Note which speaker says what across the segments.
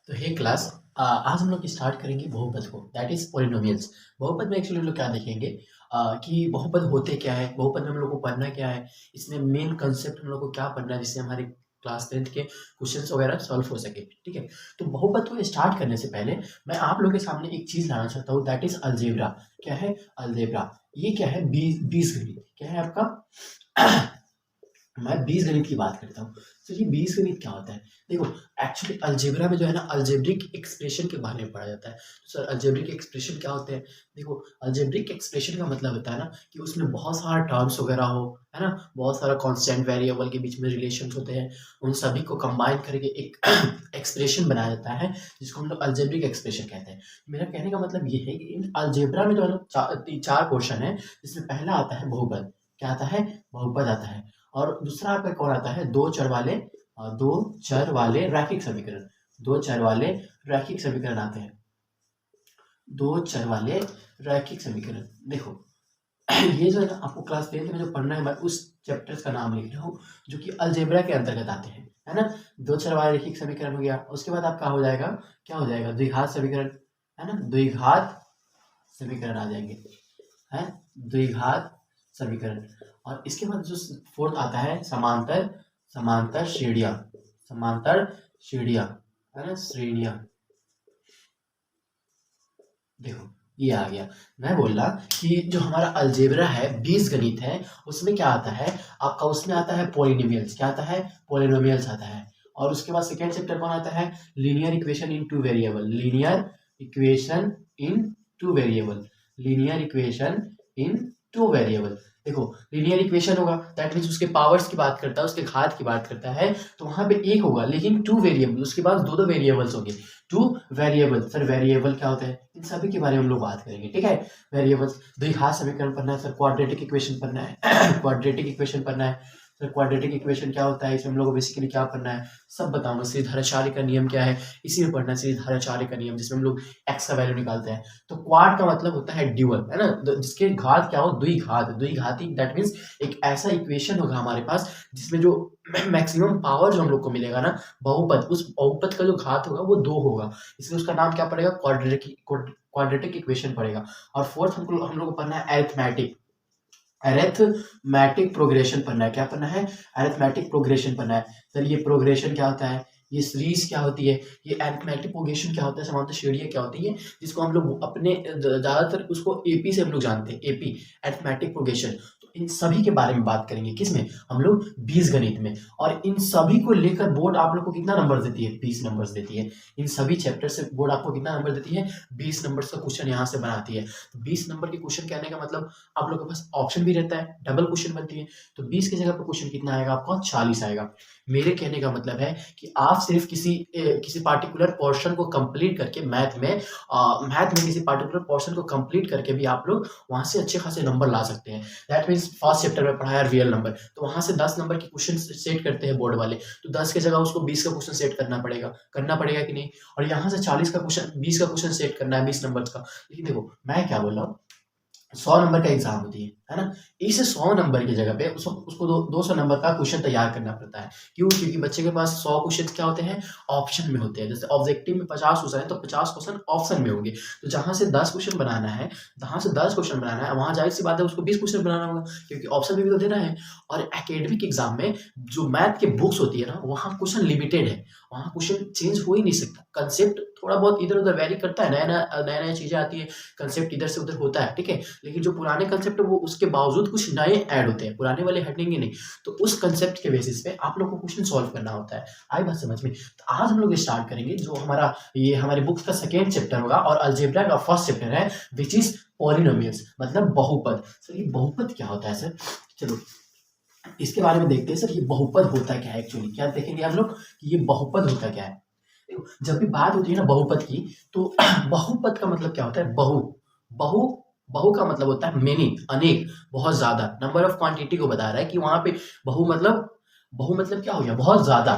Speaker 1: तो हे क्लास, आज हम लोग स्टार्ट करेंगे बहुपद को, दैट इज पॉलिनोमियल्स। बहुपद में एक्चुअली हम लोग क्या देखेंगे कि बहुपद होते क्या है, बहुपद में हम लोग को पढ़ना क्या है, इसमें मेन कंसेप्ट हम लोग को क्या पढ़ना है जिससे हमारे क्लास 10th के क्वेश्चंस वगैरह सॉल्व हो सके। ठीक है, तो बहुपद को स्टार्ट करने से पहले मैं आप लोगों के सामने एक चीज लाना चाहता हूँ, दैट इज अलजेब्रा। क्या है अलजेब्रा? ये क्या है? बीजगणित। क्या है आपका? मैं बीजगणित की बात करता हूँ। तो ये बीजगणित क्या होता है? देखो, एक्चुअली अलजेब्रा में जो है ना, अलजेब्रिक एक्सप्रेशन के बारे में पढ़ा जाता है। तो सर अलजेब्रिक एक्सप्रेशन क्या होते हैं? देखो, अलजेब्रिक एक्सप्रेशन का मतलब होता है ना कि उसमें बहुत सारा टर्म्स वगैरह हो, है ना, बहुत सारा कांस्टेंट वेरिएबल के बीच में रिलेशन होते हैं, उन सभी को कंबाइन करके एक एक्सप्रेशन बनाया जाता है जिसको हम लोग अलजेब्रिक एक्सप्रेशन कहते हैं। मेरा कहने का मतलब ये है कि इन अलजेब्रा में जो है ना चार पोर्शन है, जिसमें पहला आता है बहुपद। क्या आता है? बहुपद आता है। और दूसरा आपका कौन आता है? दो चर वाले रैखिक समीकरण। दो चर वाले रैखिक समीकरण आते हैं। दो चर वाले रैखिक समीकरण। देखो, ये जो है ना, आपको क्लास 10th में जो पढ़ना है, मैं उस चैप्टर्स का नाम लिख रहा हूँ जो कि अलजेब्रा के अंतर्गत आते हैं, है ना। दो चर वाले रैखिक समीकरण हो गया, उसके बाद आपका हो जाएगा, क्या हो जाएगा? द्विघात समीकरण, है ना, द्विघात समीकरण आ जाएंगे, है, द्विघात समीकरण। और इसके बाद जो फोर्थ आता है, समांतर समांतर श्रेणियां। समांतर श्रेणियां, है ना, श्रेणियां। देखो, ये आ गया। मैं बोल रहा कि जो हमारा अलजेब्रा है, बीजगणित है, उसमें क्या आता है आपका? उसमें आता है पॉलिनोमियल्स। क्या आता है? पॉलिनोमियल्स आता है। और उसके बाद सेकेंड चैप्टर कौन आता है? Linear equation in two variable. Linear equation in two variable. Linear equation in two variable. देखो, लीनियर इक्वेशन होगा, दैट मीन्स उसके पावर्स की बात करता है, उसके घात की बात करता है, तो वहां पे एक होगा, लेकिन टू वेरिएबल, उसके बाद दो दो वेरिएबल्स होंगे। Two variable. सर वेरिएबल क्या होता है? इन सभी के बारे में हम लोग बात करेंगे। ठीक है, वेरिएबल्स, द्विघात समीकरण पढ़ना है सर, क्वाड्रेटिक इक्वेशन पढ़ना है क्वाड्रेटिक इक्वेशन पढ़ना है सर। क्वाड्रेटिक इक्वेशन क्या होता है, इसमें हम लोग को बेसिकली क्या पढ़ना है सब बताऊंगा। श्रीधराचार्य का नियम क्या है, इसी में पढ़ना है, श्रीधराचार्य का नियम, जिसमें हम लोग एक्स का वैल्यू निकालते हैं। तो क्वाड का मतलब होता है ड्यूअल, है ना, जिसके घात क्या हो? द्विघात। द्विघाती, दैट मीन्स एक ऐसा इक्वेशन होगा हमारे पास जिसमें जो मैक्सिमम पावर जो हम लोग को मिलेगा ना, बहुपद, उस बहुपद का जो घात होगा वो दो होगा, इसलिए उसका नाम क्या पड़ेगा? क्वाड्रेटिक इक्वेशन पड़ेगा। और फोर्थ हम लोग को पढ़ना है अरिथमेटिक। अरिथमेटिक प्रोग्रेशन पढ़ना है। क्या पढ़ना है? अरिथमेटिक प्रोग्रेशन पढ़ना है। सर ये प्रोग्रेशन क्या होता है? ये सीरीज क्या होती है? ये अरिथमेटिक प्रोग्रेशन क्या होता है? समांतर श्रेणियां क्या होती है? जिसको हम लोग अपने ज्यादातर उसको एपी से हम लोग जानते हैं, एपी, अरिथमेटिक प्रोग्रेशन। तो इन सभी के बारे में बात करेंगे, किसमें? हम लोग बीजगणित में। और इन सभी को लेकर बोर्ड आप लोग को कितना नंबर देती है? 20 नंबर देती है। इन सभी चैप्टर से बोर्ड आपको कितना नंबर देती है? 20 नंबर का क्वेश्चन यहाँ से बनाती है। 20 नंबर के क्वेश्चन कहने का मतलब आप लोग के पास ऑप्शन भी रहता है, डबल क्वेश्चन बनती है, तो 20 की जगह पर क्वेश्चन कितना आएगा आपका? 40 आएगा। मेरे कहने का मतलब है कि आप सिर्फ किसी पार्टिकुलर पोर्शन को कंप्लीट करके मैथ में किसी पार्टिकुलर पोर्शन को कंप्लीट करके भी आप लोग वहां से अच्छे खासे नंबर ला सकते हैं। दैट मीन्स फर्स्ट चैप्टर में पढ़ाया रियल नंबर, तो वहां से 10 नंबर के क्वेश्चन सेट करते हैं बोर्ड वाले, तो 10 की जगह उसको 20 का क्वेश्चन सेट करना पड़ेगा कि नहीं? और यहाँ से 40 का क्वेश्चन, 20 का क्वेश्चन सेट करना है 20 नंबर का। लेकिन देखो, मैं क्या बोल रहा हूँ, 100 नंबर का एग्जाम होती है ना, इस 100 नंबर की जगह पे उसको 200 नंबर का क्वेश्चन तैयार करना पड़ता है। क्यों? क्योंकि बच्चे के पास 100 क्वेश्चन क्या होते हैं? ऑप्शन में होते हैं। जैसे ऑब्जेक्टिव में 50 क्वेश्चन है तो 50 क्वेश्चन ऑप्शन में होंगे, तो जहां से 10 क्वेश्चन बनाना है, वहां जाहिर सी बात है उसको 20 क्वेश्चन बनाना होगा, क्योंकि ऑप्शन में भी तो देना है। और एकेडमिक एग्जाम में जो मैथ के बुक्स होती है ना, वहाँ क्वेश्चन लिमिटेड है, वहाँ क्वेश्चन चेंज हो ही नहीं सकता। कंसेप्ट थोड़ा बहुत इधर उधर वेरी करता है, नया नया चीजें आती है, कंसेप्ट इधर से उधर होता है, ठीक है, लेकिन जो पुराने कंसेप्ट है वो उसके बावजूद कुछ नए ऐड होते हैं, पुराने वाले हटेंगे नहीं। तो उस कंसेप्ट के बेसिस पे आप लोग को क्वेश्चन सॉल्व करना होता है। आई बात समझ में? तो आज हम लोग स्टार्ट करेंगे जो हमारे बुक्स का सेकेंड चैप्टर होगा, और अलजेब्रा का फर्स्ट चैप्टर है, विच इज पॉलिनोमियल्स, मतलब बहुपद। सर ये बहुपद क्या होता है सर? चलो इसके बारे में देखते हैं। सर ये बहुपद होता क्या है? एक्चुअली क्या देखेंगे हम लोग कि ये बहुपद होता क्या है। देखो, जब भी बात होती है ना बहुपद की, तो बहुपद का मतलब क्या होता है? बहु बहु का मतलब होता है मेनी, अनेक, बहुत ज्यादा, नंबर ऑफ क्वांटिटी को बता रहा है कि वहां पे बहु मतलब क्या हो गया? बहुत ज्यादा।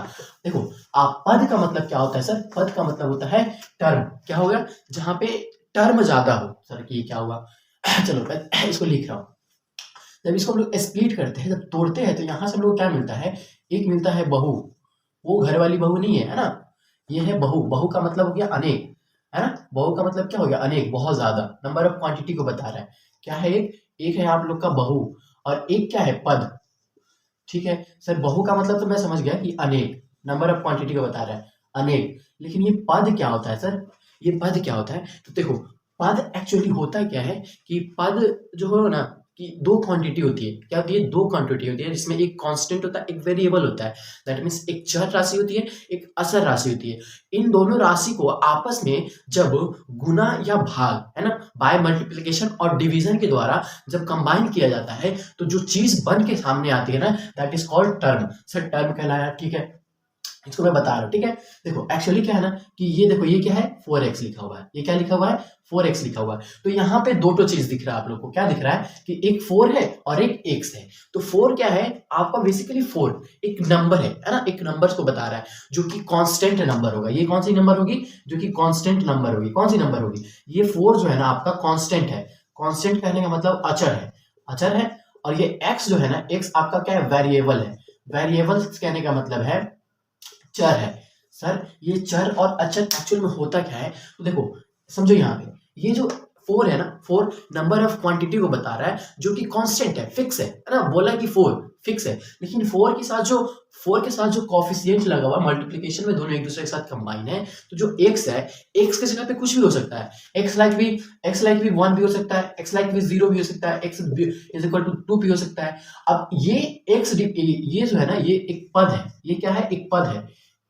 Speaker 1: देखो, आप पद का मतलब क्या होता है सर? पद का मतलब होता है टर्म। क्या हो गया? जहां पे टर्म ज्यादा हो। सर ये क्या हुआ? चलो मैं इसको लिख रहा हूँ। जब इसको हम लोग स्प्लिट करते हैं, जब तोड़ते हैं, तो यहाँ से हम लोग को क्या मिलता है? एक मिलता है बहु, वो घर वाली बहू नहीं है, है ना, ये है बहु, बहु का मतलब हो गया अनेक, है ना, बहु का मतलब क्या हो गया अनेक, बहुत ज्यादा, नंबर ऑफ क्वांटिटी को बता रहा है। क्या है एक है आप लोग का बहु, और एक क्या है पद। ठीक है सर, बहु का मतलब तो मैं समझ गया कि अनेक, नंबर ऑफ क्वांटिटी को बता रहा है, अनेक। लेकिन ये पद क्या होता है सर, ये पद क्या होता है, तो देखो पद एक्चुअली होता क्या है कि पद जो हो ना, कि दो क्वांटिटी होती है, क्या होती है, दो क्वांटिटी होती है, जिसमें एक कांस्टेंट होता है, एक वेरिएबल होता है। दैट मीन्स एक चर राशि होती है, एक अचर राशि होती है। इन दोनों राशि को आपस में जब गुना या भाग, है ना, बाय मल्टीप्लिकेशन और डिवीजन के द्वारा जब कंबाइन किया जाता है, तो जो चीज बन के सामने आती है ना, that is called term. Sir term कहलाया, ठीक है, इसको मैं बता रहा हूँ, ठीक है। देखो एक्चुअली क्या है ना कि ये देखो, ये क्या है 4x लिखा हुआ है, ये क्या लिखा हुआ है 4x लिखा हुआ है। तो यहाँ पे दो तो चीज दिख रहा है आप लोग को, क्या दिख रहा है कि एक 4 है और एक x है। तो 4 क्या है आपका, बेसिकली 4 एक नंबर है ना, एक नंबर को बता रहा है जो कि कांस्टेंट नंबर होगा। ये कौन सी नंबर होगी, जो कि कांस्टेंट नंबर होगी, कौन सी नंबर होगी, ये 4 जो है ना आपका कांस्टेंट है। कांस्टेंट कहने का मतलब अचर है, अचर है। और ये x जो है ना, x आपका क्या है, वेरिएबल है। वेरिएबल कहने का मतलब है चर है। सर ये चर और अचर एक्चुअल में होता क्या है, तो देखो समझो यहाँ पे, ये जो 4 है ना, 4 नंबर ऑफ क्वांटिटी को बता रहा है जो कि कांस्टेंट है, फिक्स है ना, बोला कि 4 फिक्स है। लेकिन 4 के साथ जो, 4 के साथ जो कॉफिशिएंट लगा हुआ मल्टीप्लिकेशन में, दोनों एक दूसरे के साथ कंबाइन है, तो जो x है, x के जगह पे कुछ भी हो सकता है। x लाइक भी 1 भी हो सकता है, x लाइक भी 0 भी हो सकता है, x इज इक्वल टू 2 भी हो सकता है। अब ये ये जो है ना, ये एक पद है, ये क्या है, एक पद है,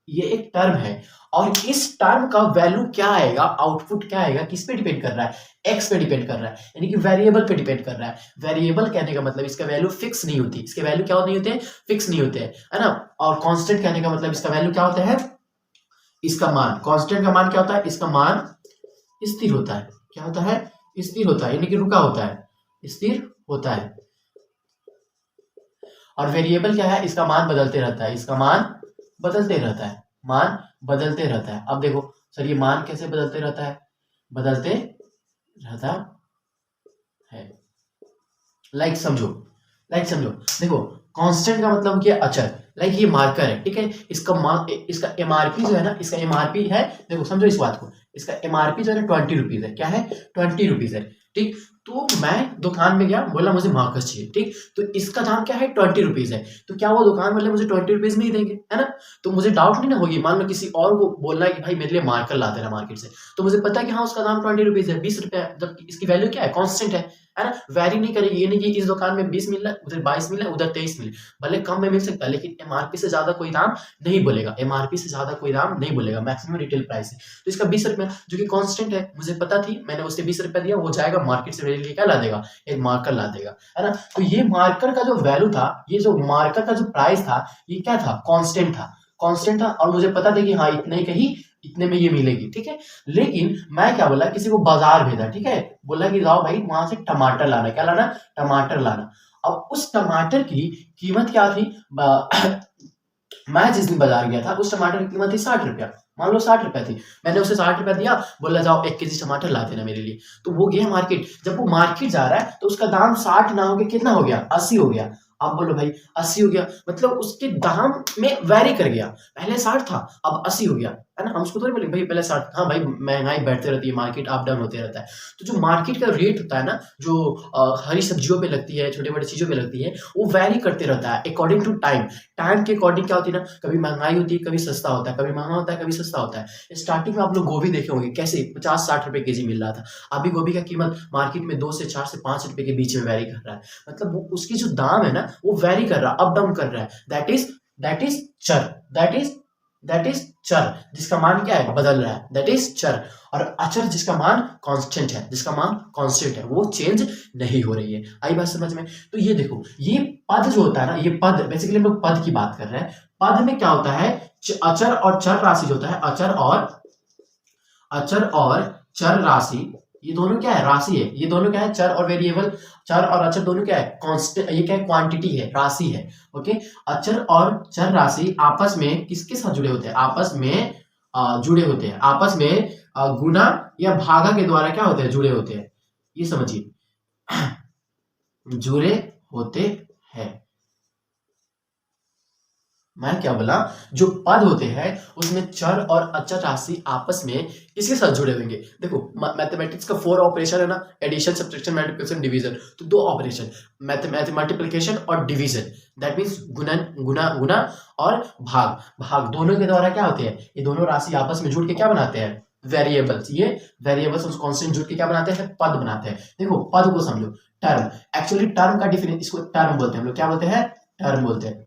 Speaker 1: ये एक टर्म है। और इस टर्म का वैल्यू क्या आएगा, आउटपुट क्या आएगा, किस पे डिपेंड कर रहा है, एक्स पे डिपेंड कर रहा है, यानी कि वेरिएबल पे डिपेंड कर रहा है। वेरिएबल कहने का मतलब इसका वैल्यू फिक्स नहीं होती, इसके वैल्यू क्या नहीं होते हैं, फिक्स नहीं होते हैं, है ना। और कांस्टेंट कहने का मतलब इसका वैल्यू क्या होता है, इसका मान, कांस्टेंट का मान क्या होता है, इसका मान स्थिर होता है। क्या होता है, स्थिर होता है, यानी कि रुका होता है, स्थिर होता है। और वेरिएबल क्या है, इसका मान बदलते रहता है, इसका मान बदलते रहता है, मान बदलते रहता है। अब देखो सर, ये मान कैसे बदलते रहता है, बदलते रहता है, लाइक समझो, लाइक समझो। देखो कांस्टेंट का मतलब क्या, अचर, लाइक ये मार्कर है, ठीक है, इसका एमआरपी जो है ना, इसका एमआरपी है, देखो समझो इस बात को, इसका एमआरपी जो है ना 20 रुपीज है, क्या है 20 रुपीज है, ठीक। तो मैं दुकान में गया, बोला मुझे मार्कर चाहिए, ठीक, तो इसका दाम क्या है 20 रुपीज है। तो क्या वो दुकान वाले मुझे 20 रुपीज में ही देंगे, है ना। तो मुझे डाउट नहीं ना होगी, मान लो किसी और को बोलना है कि भाई मेरे लिए मार्कर ला देना मार्केट से, तो मुझे पता है कि हाँ उसका दाम 20 रुपीज है, 20 रुपया, जब इसकी वैल्यू क्या है, कॉन्स्टेंट है ना, वैरी नहीं करेगी। ये नहीं कि इस दुकान में 20 मिल रहा है, उधर 22 मिल रहा है, उधर 23 मिले, भले कम में मिल सकता है, लेकिन एमआरपी से ज्यादा कोई दाम नहीं बोलेगा, एमआरपी से ज्यादा कोई दाम नहीं बोलेगा, मैक्सिमम रिटेल प्राइस है। तो इसका 20 रुपया जो कि कांस्टेंट है, मुझे पता थी, मैंने उससे 20 रुपया दिया, वो जाएगा मार्केट से मेरे लिए क्या ला देगा, एक मार्कर ला देगा, है ना। तो ये मार्कर का जो वैल्यू था, ये जो मार्कर का जो प्राइस था, ये क्या था, कांस्टेंट था, कांस्टेंट था। और मुझे पता था कि हाँ इतने का ही, इतने में ये मिलेगी, ठीक है। लेकिन मैं क्या बोला, किसी को बाजार भेजा, ठीक है, बोला कि जाओ भाई वहां से टमाटर लाना, क्या लाना, टमाटर लाना। अब उस टमाटर की कीमत क्या थी, मैं जिस दिन बाजार गया था, उस टमाटर की कीमत थी 60 रुपया, मान लो 60 रुपया थी। मैंने उसे 60 रुपया दिया, बोला जाओ 1 केजी टमाटर ला देना मेरे लिए। तो वो गया मार्केट, जब वो मार्केट जा रहा है तो उसका दाम 60 ना हो के कितना हो गया, 80 हो गया। अब बोलो भाई 80 हो गया, मतलब उसके दाम में वैरी कर गया, पहले 60 था अब 80 हो गया, है ना। हम उसको थोड़ी बोले भाई पहले 60, हाँ भाई महंगाई बढ़ते रहती है, मार्केट अप डाउन होते रहता है। तो जो मार्केट का रेट होता है ना, जो हरी सब्जियों पे लगती है, छोटे बड़े चीजों पे लगती है, वो वैरी करते रहता है अकॉर्डिंग टू टाइम। टाइम के अकॉर्डिंग क्या होती है ना, कभी महंगाई होती है, कभी सस्ता होता है, कभी महंगा होता है, कभी सस्ता होता है। स्टार्टिंग में आप लोग गोभी देखे होंगे कैसे 50-60 रुपए केजी मिल रहा था, अभी गोभी का कीमत मार्केट में 2 से 4 से 5 रुपए के बीच में वैरी कर रहा है। मतलब वो उसकी जो दाम है ना, वो वैरी कर रहा है, अप डाउन कर रहा है। दैट इज चर, दैट इज चर, जिसका मान क्या है, बदल रहा है, दैट इज चर। और अचर जिसका मान कांस्टेंट है, जिसका मान कांस्टेंट है, वो चेंज नहीं हो रही है। आई बात समझ में। तो ये देखो, ये पद जो होता है ना, ये पद बेसिकली हम लोग पद की बात कर रहे हैं। पद में क्या होता है, अचर और चर राशि जो होता है, अचर और चर राशि, ये दोनों क्या है, राशि है। ये दोनों क्या है, चर और वेरिएबल, चर और अचर दोनों क्या है, कांस्टेंट, ये क्या है, क्वांटिटी है, राशि है। ओके, अचर और चर राशि आपस में किसके साथ जुड़े होते हैं, आपस में जुड़े होते हैं, आपस में गुना या भागा के द्वारा क्या होते हैं, जुड़े होते हैं। ये समझिए जुड़े होते हैं, मैं क्या बोला, जो पद होते हैं उसमें चर और अचर राशि आपस में किसके साथ जुड़े होंगे। देखो मैथमेटिक्स का 4 ऑपरेशन है ना, एडिशन, सब्ट्रैक्शन, मल्टीप्लिकेशन, डिवीजन। तो 2 ऑपरेशन, मल्टीप्लिकेशन और डिवीजन, दैट मींस गुणन, गुना गुना और भाग भाग, दोनों के द्वारा क्या होते हैं, ये दोनों राशि आपस में जुड़ के क्या बनाते हैं, वेरिएबल्स। ये वेरिएबल्स और कांस्टेंट जुड़ के क्या बनाते हैं, पद बनाते हैं। देखो पद को समझो, टर्म, एक्चुअली टर्म का डिफिनेशन, इसको टर्म बोलते हैं हम लोग, क्या बोलते हैं, टर्म बोलते हैं।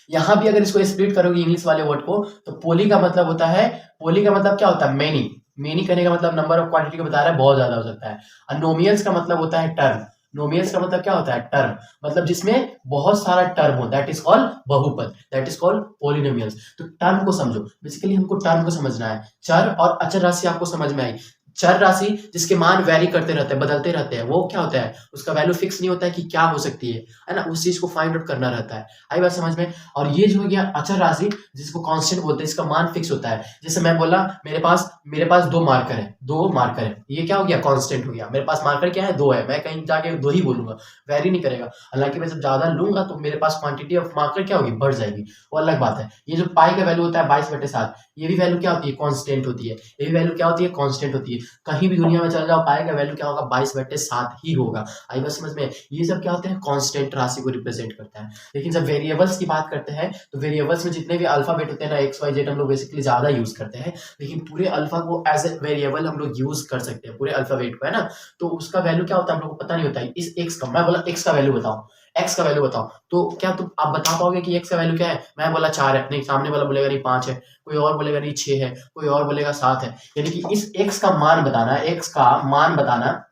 Speaker 1: यहां भी अगर इसको स्प्लिट करोगे इंग्लिश वाले वर्ड को, तो पोली का मतलब होता है, पोली का मतलब क्या होता है, मेनी, मेनी करने का मतलब नंबर ऑफ क्वांटिटी को बता रहा है, बहुत ज्यादा हो सकता है। और नोमियल्स का मतलब होता है टर्म, नोमियल्स का मतलब क्या होता है, टर्म, मतलब जिसमें बहुत सारा टर्म हो, दैट इज कॉल्ड बहुपद, दैट इज कॉल्ड पॉलिनोमियल्स। तो टर्म को समझो, बेसिकली हमको टर्म को समझना है। चर और अचर राशि आपको समझ में आई। चर राशि जिसके मान वेरी करते रहते हैं, बदलते रहते हैं, वो क्या होता है, उसका वैल्यू फिक्स नहीं होता है कि क्या हो सकती है ना, उस चीज को फाइंड आउट करना रहता है। आई बात समझ में। और ये जो हो गया अचर राशि, जिसको कांस्टेंट बोलते हैं, इसका मान फिक्स होता है। जैसे मैं बोला मेरे पास 2 मार्कर है, 2 मार्कर है, ये क्या हो गया, कांस्टेंट हो गया। मेरे पास मार्कर क्या है, 2 है, मैं कहीं जाके 2 ही बोलूंगा, वेरी नहीं करेगा। हालांकि मैं जब ज्यादा लूंगा तो मेरे पास क्वांटिटी ऑफ मार्कर क्या होगी, बढ़ जाएगी, वो अलग बात है। ये जो पाई का वैल्यू होता है 22/7, ये भी वैल्यू क्या होती है, कांस्टेंट होती है। ये भी वैल्यू क्या होती है, कांस्टेंट होती है। कहीं भी दुनिया में चल जाओ, पाई का वैल्यू क्या होगा, 22/7 ही होगा। आई बात समझ में। ये सब क्या होते हैं, कांस्टेंट राशि को रिप्रेजेंट करता है। लेकिन जब वेरिएबल्स की बात करते हैं, तो वेरिएबल्स में जितने भी अल्फाबेट होते हैं ना, एक्स वाई जेड, हम लोग बेसिकली ज्यादा यूज करते हैं। लेकिन पूरे अल्फा को एज ए वेरिएबल हम लोग यूज कर सकते हैं, पूरे अल्फाबेट को, है ना। तो उसका वैल्यू क्या होता है हम लोग को पता नहीं होता है। इस एक्स का, मैं बोला एक्स का वैल्यू बताओ, एक्स का वैल्यू बताओ, तो क्या तुम आप बता पाओगे कि एक्स का वैल्यू क्या है। मैं बोला 4 है, नहीं, सामने वाला बोलेगा नहीं 5 है, कोई और बोलेगा नहीं 6 है, कोई और बोलेगा 7 है। यानी कि इस एक्स का मान बताना, एक्स का मान बताना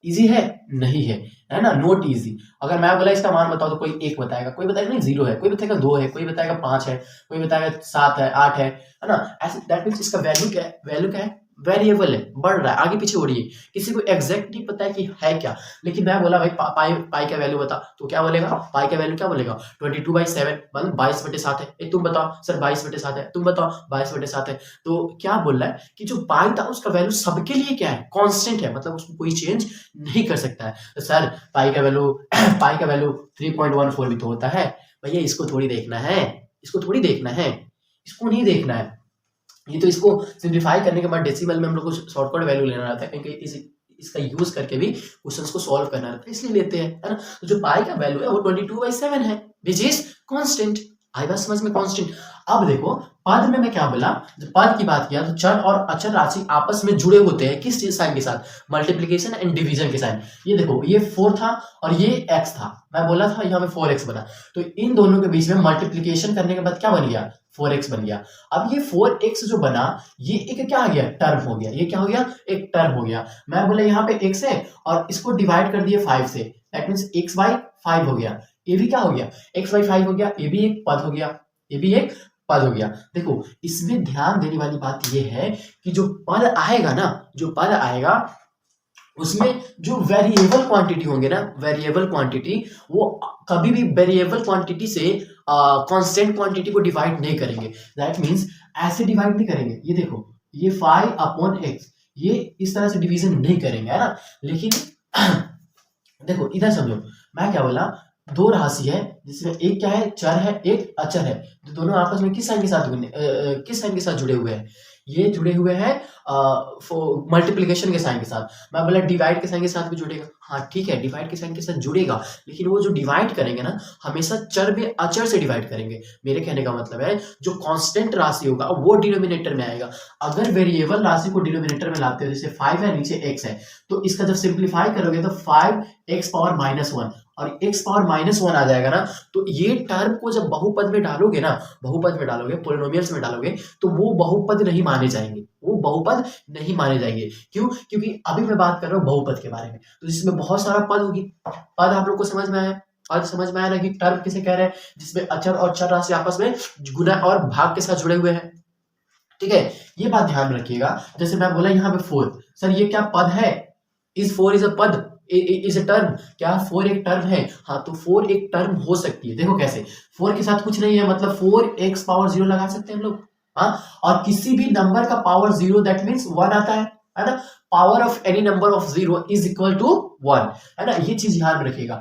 Speaker 1: इजी है, नहीं है ना, नॉट इजी। अगर मैं बोला इसका मान बताओ, तो कोई 1 बताएगा, कोई बताएगा नहीं 0 है, कोई बताएगा 2 है, कोई बताएगा 5 है, कोई बताएगा 7 है, 8 है ना। ऐसे दैट मींस इसका वैल्यू क्या है, वैल्यू क्या है, वेरिएबल है, बढ़ रहा है, आगे पीछे हो रही है, किसी को एग्जैक्ट नहीं पता है कि है क्या। लेकिन मैं बोला भाई पाई पाई का वैल्यू बता, तो क्या बोलेगा, पाई का वैल्यू क्या बोलेगा, 22/7 मतलब 22/7 है। तुम बताओ सर 22/7 है, तुम बताओ 22/7 है। तो क्या बोल रहा है कि जो पाई था उसका वैल्यू सबके लिए क्या है, कांस्टेंट है, मतलब उसको कोई चेंज नहीं कर सकता है। तो सर पाई का वैल्यू पाई का वैल्यू 3.14 भी तो होता है। भैया इसको थोड़ी देखना है, इसको थोड़ी देखना है, इसको नहीं देखना है। ये तो इसको सिंप्लीफाई करने के बाद डेसिमल में हम लोग को शॉर्टकट वैल्यू लेना रहता है, क्योंकि इसका यूज करके भी क्वेश्चंस को सॉल्व करना रहता है, इसलिए लेते हैं, है ना। तो जो पाई का वैल्यू है वो 22/7 है, विच इज कांस्टेंट। आई बात समझ में, कांस्टेंट। अब देखो पद में मैं क्या बोला, जब पद की बात किया तो चर और अचर राशि आपस में जुड़े होते हैं किस साइन के साथ, मल्टीप्लीकेशन एंड डिवीजन के साइन। ये देखो ये 4 था और ये x था, मैं बोला था यहाँ पे 4x बना, तो इन दोनों के बीच में मल्टीप्लीकेशन करने के बाद क्या बन गया, 4x बन गया। अब ये 4x जो बना, ये एक क्या आ गया, टर्म हो गया। ये क्या हो गया, एक टर्म हो गया। मैं बोला यहाँ पे x है और इसको डिवाइड कर दिए 5 से, दैट मींस x/5 हो गया। ये भी क्या हो गया, x/5 हो गया, ये भी एक पद हो गया, ये भी एक पद हो गया। देखो इसमें ध्यान देने वाली बात ये है कि जो पद आएगा ना, जो पद आएगा उसमें जो वेरिएबल क्वांटिटी होंगे ना, वेरिएबल क्वांटिटी, वो कभी भी वेरिएबल क्वांटिटी से कांस्टेंट क्वांटिटी को डिवाइड नहीं करेंगे। दैट मींस ऐसे डिवाइड नहीं करेंगे। ये देखो ये 5/x, ये इस तरह से डिवीजन नहीं करेंगे, है ना। लेकिन देखो इधर समझो, मैं क्या बोला, 2 राशि है जिसमें एक क्या है, चर है, एक अचर है। तो दोनों आपस में किस साइन के साथ जुड़े हुए हैं, ये जुड़े हुए हैं मल्टीप्लिकेशन के साइन के साथ। मैं बोला डिवाइड के साइन के साथ भी जुड़ेगा, हाँ ठीक है, डिवाइड के साइन के साथ जुड़ेगा, लेकिन वो जो डिवाइड करेंगे ना, हमेशा चर में अचर से डिवाइड करेंगे। मेरे कहने का मतलब है जो कांस्टेंट राशि होगा वो डिनोमिनेटर में आएगा। अगर वेरिएबल राशि को डिनोमिनेटर में लाते हो, जैसे 5 है नीचे x है, तो इसका जब सिंप्लीफाई करोगे तो 5x⁻−1 और x⁻−1 आ जाएगा ना। तो ये टर्म को जब बहुपद में डालोगे ना, बहुपद में डालोगे, पॉलिनोमियल्स में डालोगे, तो वो बहुपद नहीं माने जाएंगे, वो बहुपद नहीं माने जाएंगे। क्यों, क्योंकि अभी मैं बात कर रहा हूँ बहुपद के बारे में, तो इसमें बहुत सारा पद होगी। पद आप लोग को समझ में आया, पद समझ में आया ना कि टर्म किसे कह रहे हैं, जिसमें अचर और चर राशि आपस में गुना और भाग के साथ जुड़े हुए हैं। ठीक है, ये बात ध्यान रखिएगा। जैसे मैं बोला यहाँ पे 4, सर ये क्या पद है, इज 4 इज अ पद, इज अ टर्म, क्या 4 एक टर्म है, हाँ तो 4 एक टर्म हो सकती है। देखो कैसे, 4 के साथ कुछ नहीं है, मतलब 4x⁻0 लगा सकते हैं हम लोग, हाँ। और किसी भी नंबर का पावर 0 दैट मींस 1 आता है ना। Power of any number of 0 is equal to 1, है ना। ये चीज ध्यान रखिएगा।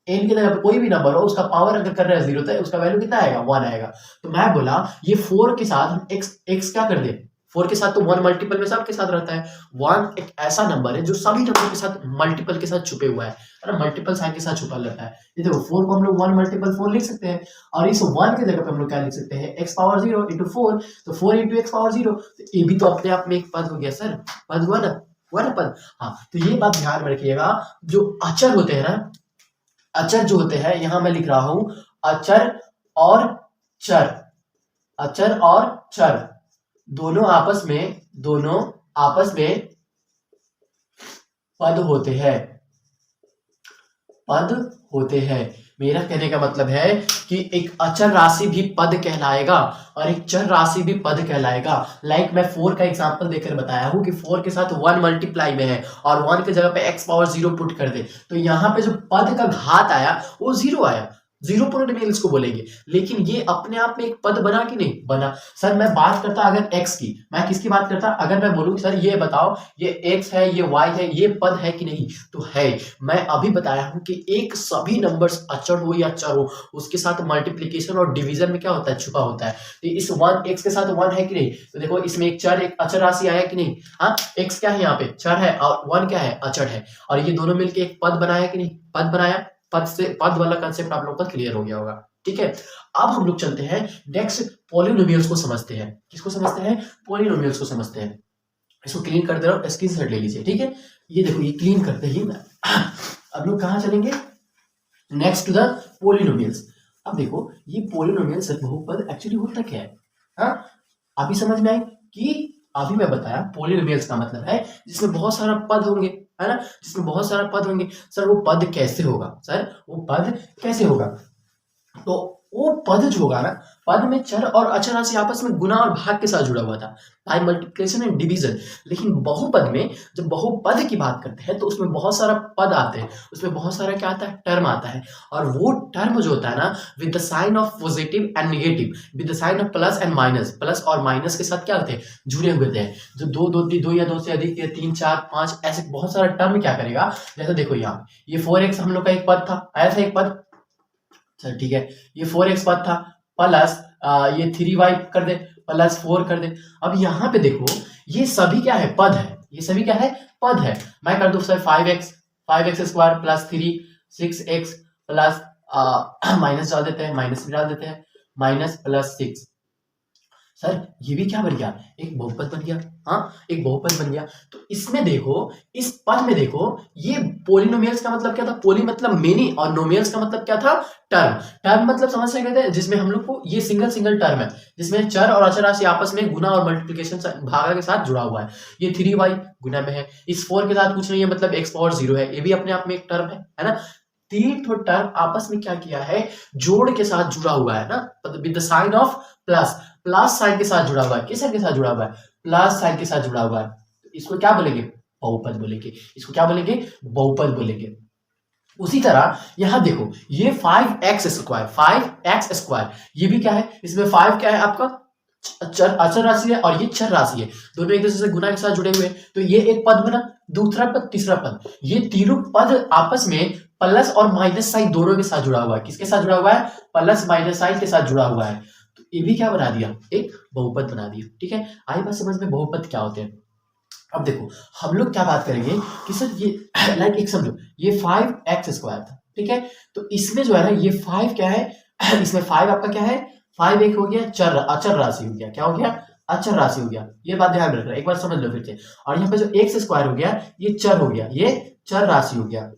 Speaker 1: n की जगह पे कोई भी नंबर हो उसका पावर अगर कर रहा है 0 तो उसका वैल्यू कितना आएगा 1 आएगा। तो मैं बोला ये 4 के साथ हम x क्या कर दे, 4 के साथ तो 1 मल्टीपल में सबके साथ रहता है। 1 एक ऐसा नंबर है जो सभी नंबर के साथ मल्टीपल के साथ छुपे हुआ है ना, मल्टीपल साइन के साथ छुपा रहता है। ये देखो 4 को हम लोग 1 मल्टीपल 4 लिख सकते हैं और इस 1 की जगह पे हम लोग क्या लिख सकते हैं x पावर 0 इंटू 4, तो 4 इंटू x पावर 0, तो ये भी तो अपने आप में एक पद हो गया सर, पद हुआ ना पद। हाँ तो ये बात ध्यान में रखिएगा, जो अचर होते हैं ना, अचर जो होते हैं, यहां मैं लिख रहा हूं अचर और चर, अचर और चर दोनों आपस में पद होते हैं। मेरा कहने का मतलब है कि एक अचर राशि भी पद कहलाएगा और एक चर राशि भी पद कहलाएगा। लाइक मैं 4 का एग्जांपल देकर बताया हूं कि 4 के साथ 1 मल्टीप्लाई में है और 1 की जगह पे x पावर 0 पुट कर दे, तो यहाँ पे जो पद का घात आया वो 0 आया, 0 पोलिनोमियल्स को बोलेंगे। लेकिन ये अपने आप में एक पद बना कि नहीं बना। सर मैं बात करता अगर x की, मैं किसकी बात करता, अगर मैं बोलूं सर ये बताओ ये x है ये y है ये पद है कि नहीं, तो है। मैं अभी बताया हूं कि एक सभी नंबर्स अचर हो या चर हो उसके साथ मल्टीप्लीकेशन और डिवीजन में क्या होता है, छुपा होता है। तो इस 1 x के साथ 1 है कि नहीं, तो देखो इसमें एक चर एक अचर राशि आया कि नहीं। हाँ x क्या है यहाँ पे चर है और 1 क्या है अचर है, और ये दोनों मिलकर एक पद बनाया कि नहीं, पद बनाया। पद वाला कंसेप्ट आप लोगों का क्लियर हो गया होगा, ठीक है। अब हम लोग चलते हैं नेक्स्ट पॉलिनोमियल्स को समझते हैं। किसको समझते हैं, पॉलिनोमियल्स को समझते हैं। इसको क्लीन कर दे रहा हूं, स्क्रीनशॉट ले लीजिए, ठीक है। ये देखो ये क्लीन करते ही अब लोग कहां चलेंगे, नेक्स्ट टू द पॉलिनोमियल्स। अब देखो ये पॉलिनोमियल्स बहुपद एक्चुअली होता क्या है, हाँ अभी समझ में आई कि अभी मैं बताया पॉलिनोमियल्स का मतलब है जिसमें बहुत सारा पद होंगे, है ना, जिसमें बहुत सारा पद होंगे। सर वो पद कैसे होगा, सर वो पद कैसे होगा, तो वो पद जो होगा ना, पद में चर और अचर राशि आपस में गुना और भाग के साथ जुड़ा हुआ था, बाय मल्टीप्लिकेशन एंड डिवीजन। लेकिन बहुपद में जब बहुपद की बात करते हैं तो उसमें बहुत सारा पद आते हैं, उसमें बहुत सारा क्या आता है, टर्म आता है। और वो टर्म जो होता है ना with the sign of positive and negative, with the sign of plus and minus, plus और माइनस के साथ क्या होते हैं, जुड़े हुए थे। जो दो या दो से अधिक या 3 4 5 ऐसे बहुत सारा टर्म क्या करेगा। जैसे देखो यहाँ ये 4x हम लोग का एक पद था, आया था एक पद, चल ठीक है। ये 4x पद था प्लस ये 3y कर दे प्लस 4 कर दे। अब यहाँ पे देखो ये सभी क्या है, पद है, ये सभी क्या है, पद है। मैं कर दूं sir 5x square plus 3 6x plus minus डाल देते हैं, माइनस भी डाल देते हैं, माइनस प्लस 6। सर ये भी क्या बन गया, एक बहुपद बन गया, हाँ एक बहुपद बन गया। तो इसमें देखो इस पद में देखो ये पॉलिनोमियल्स का मतलब क्या था, पोली मतलब मेनी और नोमियल्स का मतलब क्या था, टर्म। टर्म मतलब समझ से कहते हैं जिसमें हम लोग को ये सिंगल टर्म है जिसमें चर और अचर राशि आपस में गुना और मल्टीप्लिकेशन भागा के साथ जुड़ा हुआ है। ये 3y गुना में है, इस 4 के साथ कुछ नहीं है मतलब x पावर 0 है, ये भी अपने आप में एक टर्म है ना। 3 तो टर्म आपस में क्या किया है, जोड़ के साथ जुड़ा हुआ है ना, with the sign of plus, plus sign के साथ जुड़ा हुआ है, किस साइन के साथ जुड़ा हुआ है, प्लस साइन के साथ जुड़ा हुआ है। तो इसको क्या बोलेंगे, बहुपद बोलेंगे। इसको क्या बोलेंगे, बहुपद बोलेंगे। उसी तरह यहां देखो ये 5x स्क्वायर, ये भी क्या है, इसमें 5 क्या है आपका अचर राशि है और ये चर राशि है, दोनों एक दूसरे से गुना के साथ जुड़े हुए हैं। तो ये एक पद बना, दूसरा पद, तीसरा पद, ये तीनों पद आपस में प्लस और माइनस साइन दोनों के साथ जुड़ा हुआ है। किसके साथ जुड़ा हुआ है, प्लस माइनस साइन के साथ जुड़ा हुआ है। तो ये भी क्या बना दिया, एक बहुपद बना दिया, ठीक है। आई बात समझ में बहुपद क्या होते हैं। अब देखो हम लोग क्या बात करेंगे कि सर ये लाइक एक समझो ये 5x स्क्वायर था, ठीक है। तो इसमें जो है ना ये 5 क्या है, इसमें 5 आपका क्या है, 5 एक हो गया चर अचर राशि हो गया, क्या हो गया, अचर राशि हो गया। ये बात ध्यान रखना, एक बार समझ लो फिर से। और यहाँ पे जो x स्क्वायर हो गया ये चर हो गया, ये चर राशि हो गया,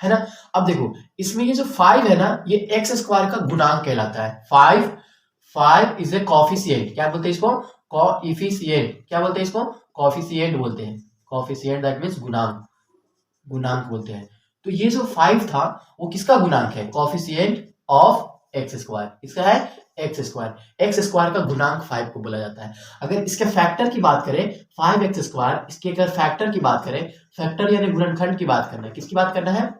Speaker 1: है ना। अब देखो इसमें ये जो 5 है ना ये x स्क्वायर का गुणांक कहलाता है। 5 इज ए कॉफिशिएंट, क्या बोलते हैं इसको, कॉफिशिएंट, क्या बोलते हैं इसको, कॉफिशिएंट बोलते हैं। कॉफिशिएंट दैट मींस गुणांक, गुणांक बोलते हैं। तो ये जो 5 था वो किसका गुणांक है, कॉफिशिएंट ऑफ एक्स स्क्वायर, इसका है एक्स स्क्वायर। एक्स स्क्वायर का गुणांक 5 को बोला जाता है। अगर इसके फैक्टर की बात करें 5x स्क्वायर, इसके अगर फैक्टर की बात करें, फैक्टर यानी गुणनखंड की बात करना है, किसकी बात करना है,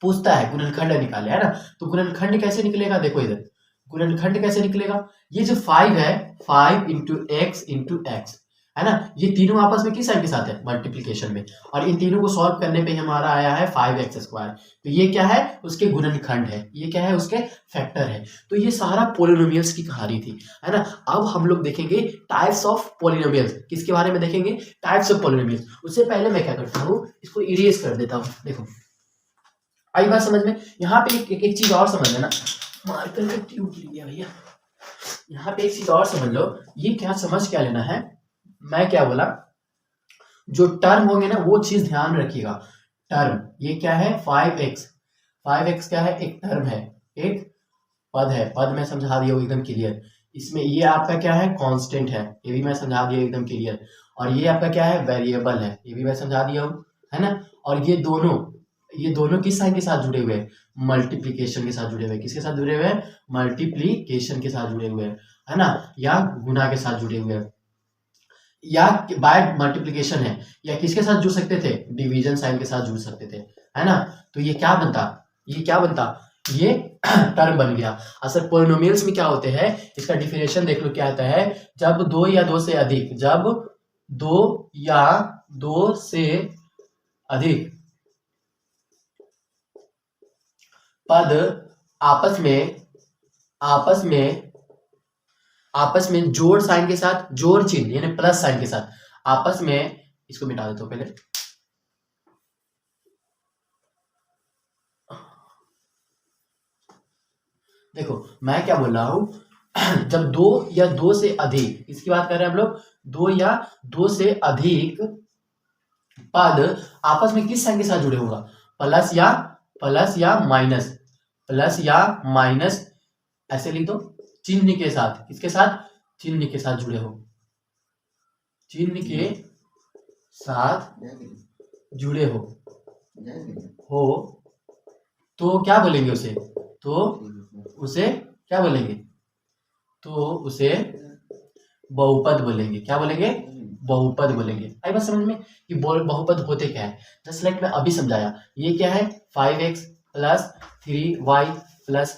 Speaker 1: पूछता है गुणनखंड निकाले, है ना। तो गुणनखंड कैसे निकलेगा, देखो इधर गुणनखंड कैसे निकलेगा, ये जो 5 है 5 इंटू एक्स, है ना। ये तीनों आपस में किस साइन के साथ है, मल्टीप्लीकेशन में, और इन तीनों को सॉल्व करने पे हमारा आया है 5x²। तो ये क्या है, उसके गुणनखंड है, ये क्या है, उसके फैक्टर है। तो ये सारा पोलिनोमियल्स की कहानी थी, है ना। अब हम लोग देखेंगे टाइप्स ऑफ पोलिनोमियल्स, किसके बारे में देखेंगे, टाइप्स ऑफ पोलिनोमियल्स। उससे पहले मैं क्या करता हूँ, इसको इरेज कर देता हूँ। देखो आई बात समझ में। यहाँ पे एक चीज और समझ लेना, मार्कर का ट्यूब गिर गया भैया। यहाँ पे एक चीज और समझ लो, ये क्या समझ क्या लेना है, मैं क्या बोला, जो टर्म होंगे ना वो चीज ध्यान रखिएगा। टर्म ये क्या है, 5x, 5x क्या है, एक टर्म है, एक पद है, पद में समझा दिया हूँ एकदम क्लियर। इसमें ये आपका क्या है, कांस्टेंट है, ये भी मैं समझा दिया एकदम क्लियर। और ये आपका क्या है, वेरिएबल है, ये भी मैं समझा दिया हूँ, है ना। और ये दोनों किस साइन के साथ जुड़े हुए हैं, मल्टीप्लीकेशन के साथ जुड़े हुए हैं। किसके साथ जुड़े हुए हैं, मल्टीप्लीकेशन के साथ जुड़े हुए हैं, है ना, या गुना के साथ जुड़े हुए हैं, या बाय मल्टीप्लीकेशन है, या किसके साथ जुड़ सकते थे, डिवीजन साइन के साथ जुड़ सकते थे, है ना। तो ये क्या बनता, ये क्या बनता, ये टर्म बन गया। असल पोलिनोमियल्स में क्या होते हैं, इसका डिफिनेशन देख लो क्या आता है, जब दो या दो से अधिक, जब दो या दो से अधिक पद आपस में आपस में जोड़ साइन के साथ, जोड़ चिन्ह यानी प्लस साइन के साथ आपस में, इसको मिटा देता हूं पहले। देखो मैं क्या बोल रहा हूं, जब दो या दो से अधिक, इसकी बात कर रहे हैं हम लोग, दो या दो से अधिक पद आपस में किस साइन के साथ जुड़े होगा, प्लस या माइनस, प्लस या माइनस, ऐसे लिख दो, चिन्ह के साथ, किसके साथ, चिन्ह के साथ जुड़े हो, चिन्ह के साथ जुड़े हो तो क्या बोलेंगे उसे, तो उसे क्या बोलेंगे, तो उसे बहुपद बोलेंगे। क्या बोलेंगे, बहुपद बोलेंगे। आई बात समझ में, कि बहुपद होते क्या है, जस्ट लाइक मैं अभी समझाया। ये क्या है, 5x plus 3y plus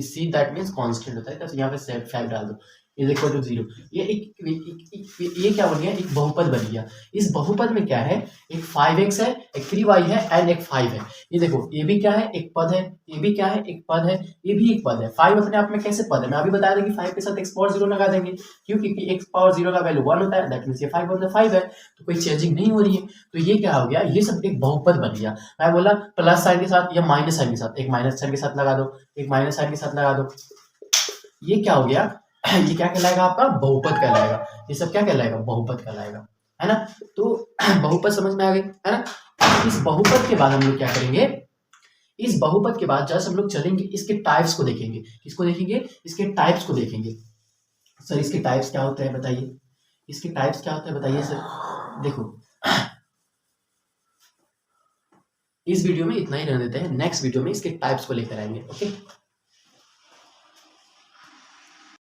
Speaker 1: c that means constant होता है, तो यहाँ पे सेट 5 डाल दो, इज इक्वल टू 0। ये ये क्या बन गया, एक बहुपद बन गया। इस बहुपद में क्या है, एक 5x है, एक 3y है एंड एक 5 है। ये देखो ये भी क्या है, एक पद है, ये भी क्या है, एक पद है, ये भी एक पद है। 5 अपने आप में कैसे पद है, मैं अभी बताया था कि 5 के साथ x पावर 0 लगा देंगे, क्यों, क्योंकि x पावर 0 का वैल्यू 1 होता है, दैट मींस ये 5 वन 5 है, तो कोई चेंजिंग नहीं हो रही है। तो ये क्या हो गया, ये सब एक बहुपद बन गया। मैं बोला प्लस साइन के साथ या माइनस साइन के साथ, एक माइनस साइन के साथ लगा दो, एक माइनस साइन के साथ लगा दो, ये क्या हो गया, ये क्या कहलाएगा, आपका बहुपद कहलाएगा। ये सब क्या कहलाएगा, बहुपद कहलाएगा, है ना। तो बहुपद समझ में आ गई, है ना। इस बहुपद के बाद हम लोग क्या करेंगे, इस बहुपद के बाद जस्ट हम लोग चलेंगे, इसके टाइप्स को देखेंगे। किसको देखेंगे, इसके टाइप्स को देखेंगे। सर इसके टाइप्स क्या होते हैं बताइए, इसके टाइप्स क्या होते हैं बताइए सर। देखो इस वीडियो में इतना ही रहने देते हैं, नेक्स्ट वीडियो में इसके टाइप्स को लेकर आएंगे, ओके।